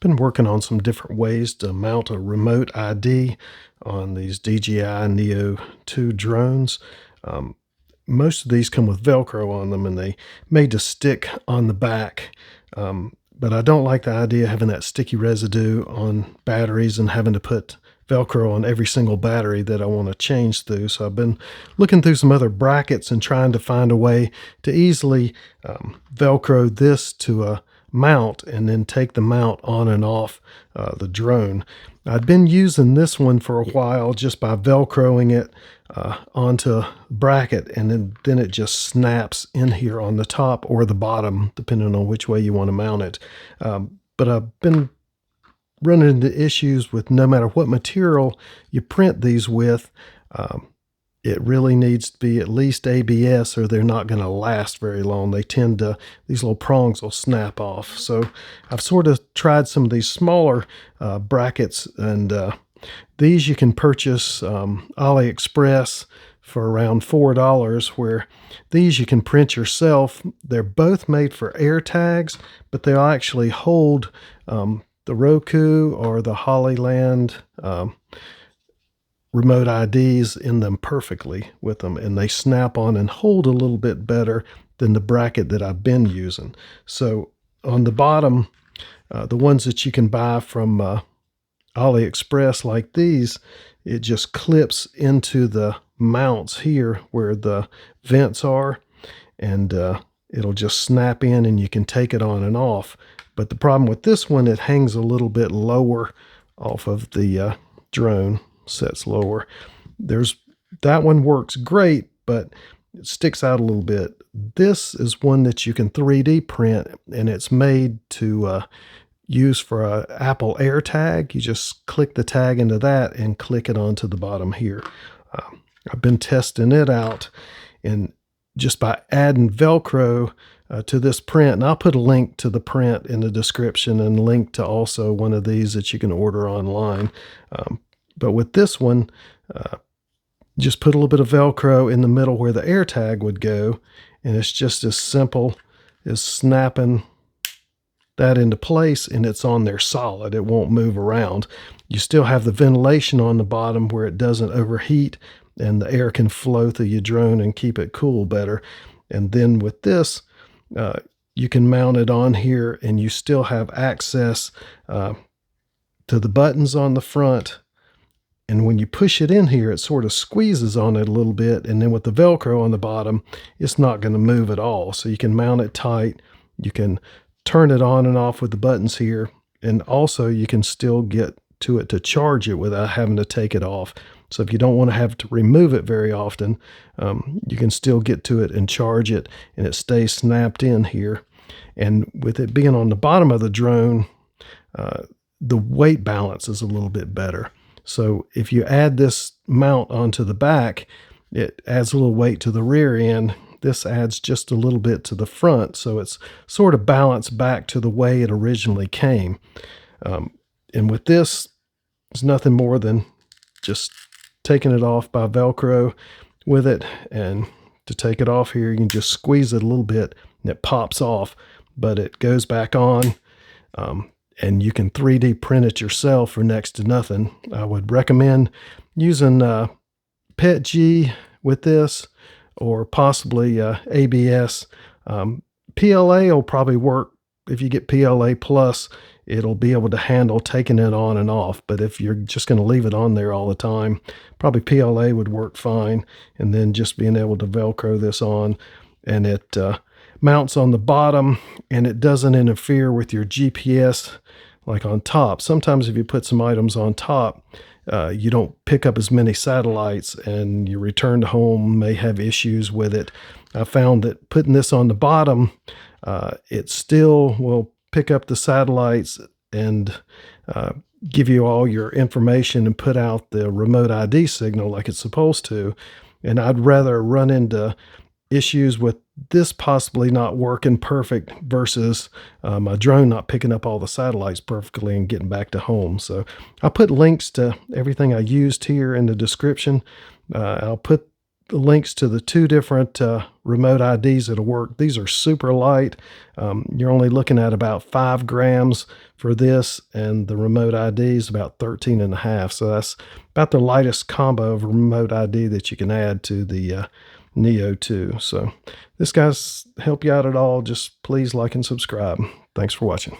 Been working on some different ways to mount a remote ID on these DJI Neo 2 drones. Um, Most of these come with Velcro on them and they made to stick on the back. But I don't like the idea of having that sticky residue on batteries and having to put Velcro on every single battery that I want to change through. So I've been looking through some other brackets and trying to find a way to easily Velcro this to a mount and then take the mount on and off the drone. I'd been using this one for a while just by Velcroing it onto a bracket, and then it just snaps in here on the top or the bottom, depending on which way you want to mount it. But I've been running into issues with no matter what material you print these with, it really needs to be at least ABS or they're not going to last very long. They tend to, these little prongs will snap off. So I've sort of tried some of these smaller brackets, and these you can purchase AliExpress for around $4, where these you can print yourself. They're both made for air tags, but they'll actually hold the Roku or the Hollyland remote IDs in them perfectly with them, and they snap on and hold a little bit better than the bracket that I've been using. So on the bottom, the ones that you can buy from AliExpress like these, it just clips into the mounts here where the vents are, and it'll just snap in and you can take it on and off. But the problem with this one, it hangs a little bit lower off of the drone, sets lower. That one works great, but it sticks out a little bit. This is one that you can 3D print, and it's made to use for a Apple AirTag. You just click the tag into that and click it onto the bottom here. I've been testing it out, and just by adding Velcro to this print, and I'll put a link to the print in the description and a link to also one of these that you can order online. But with this one, just put a little bit of Velcro in the middle where the AirTag would go, and it's just as simple as snapping that into place, and it's on there solid. It won't move around. You still have the ventilation on the bottom where it doesn't overheat, and the air can flow through your drone and keep it cool better. And then with this, you can mount it on here, and you still have access to the buttons on the front. And when you push it in here, it sort of squeezes on it a little bit. And then with the Velcro on the bottom, it's not going to move at all. So you can mount it tight. You can turn it on and off with the buttons here. And also you can still get to it to charge it without having to take it off. So if you don't want to have to remove it very often, you can still get to it and charge it, and it stays snapped in here. And with it being on the bottom of the drone, the weight balance is a little bit better. So if you add this mount onto the back, it adds a little weight to the rear end. This adds just a little bit to the front, so it's sort of balanced back to the way it originally came. And with this, it's nothing more than just taking it off by Velcro with it. And to take it off here, you can just squeeze it a little bit and it pops off, but it goes back on. And you can 3D print it yourself for next to nothing. I would recommend using PETG with this, or possibly ABS. PLA will probably work. If you get PLA Plus, it'll be able to handle taking it on and off. But if you're just going to leave it on there all the time, probably PLA would work fine. And then just being able to Velcro this on, and it mounts on the bottom, and it doesn't interfere with your GPS like on top. Sometimes if you put some items on top, you don't pick up as many satellites, and your return to home may have issues with it. I found that putting this on the bottom, it still will pick up the satellites and give you all your information and put out the remote ID signal like it's supposed to. And I'd rather run into issues with this possibly not working perfect versus my drone not picking up all the satellites perfectly and getting back to home. So I'll put links to everything I used here in the description. I'll put links to the two different remote IDs that'll work. These are super light. You're only looking at about 5 grams for this, and the remote ID is about 13 and a half. So that's about the lightest combo of remote ID that you can add to the Neo 2. So this guy's help you out at all, just please like and subscribe. Thanks for watching.